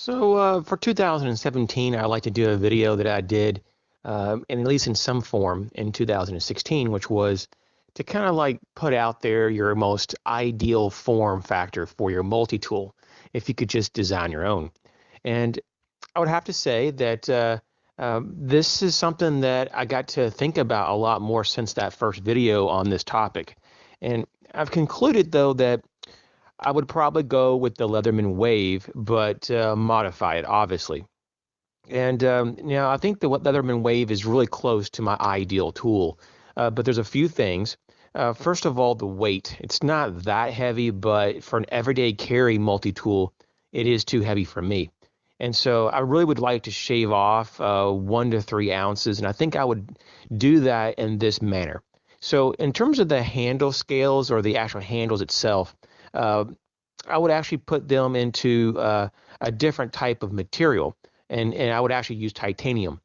For 2017, I'd like to do a video that I did, and at least in some form, in 2016, which was to kind of like put out there your most ideal form factor for your multi-tool, if you could just design your own. And I would have to say that this is something that I got to think about a lot more since that first video on this topic. And I've concluded, though, that I would probably go with the Leatherman Wave, but modify it, obviously. And I think the Leatherman Wave is really close to my ideal tool, but there's a few things. First of all, the weight. It's not that heavy, but for an everyday carry multi-tool, it is too heavy for me. And so I really would like to shave off 1 to 3 ounces, and I think I would do that in this manner. So in terms of the handle scales or the actual handles itself, I would actually put them into a different type of material, and I would actually use titanium.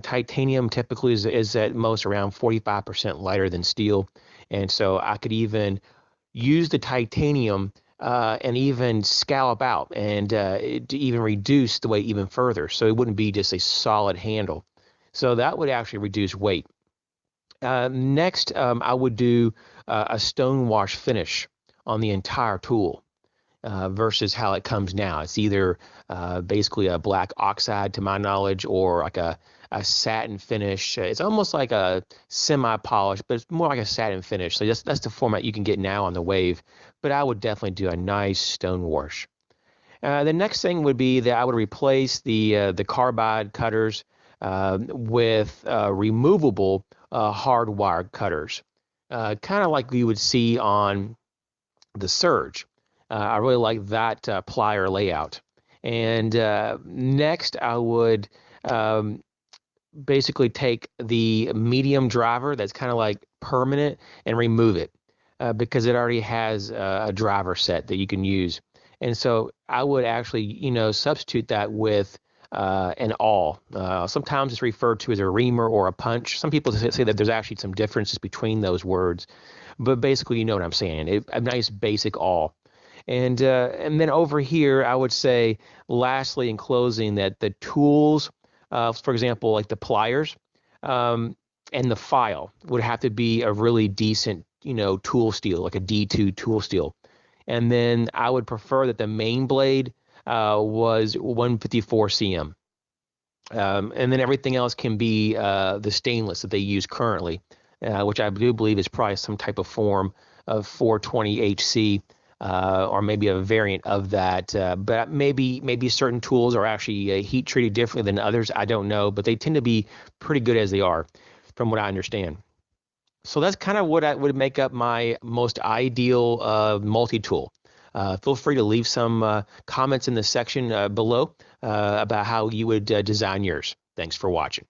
Titanium typically is at most around 45% lighter than steel, and so I could even use the titanium and even scallop out and to even reduce the weight even further, so it wouldn't be just a solid handle. So that would actually reduce weight. Next, I would do a stone wash finish on the entire tool versus how it comes now. It's either basically a black oxide, to my knowledge, or like a satin finish. It's almost like a semi-polish, but it's more like a satin finish. So that's the format you can get now on the Wave. But I would definitely do a nice stone wash. The next thing would be that I would replace the carbide cutters with removable hardwire cutters, kind of like you would see on the Surge. I really like that plier layout. And next, I would basically take the medium driver that's kind of like permanent and remove it because it already has a driver set that you can use. And so I would actually, substitute that with an awl. Sometimes it's referred to as a reamer or a punch. Some people say that there's actually some differences between those words, but basically, you know what I'm saying. A nice basic awl. And then over here, I would say, lastly, in closing, that the tools, for example, like the pliers and the file, would have to be a really decent, tool steel, like a D2 tool steel. And then I would prefer that the main blade was 154 cm. And then everything else can be the stainless that they use currently, which I do believe is probably some type of form of 420 HC. Or maybe a variant of that, but maybe certain tools are actually heat treated differently than others. I don't know, but they tend to be pretty good as they are, from what I understand. So that's kind of what would make up my most ideal multi-tool. Feel free to leave some comments in the section below about how you would design yours. Thanks for watching.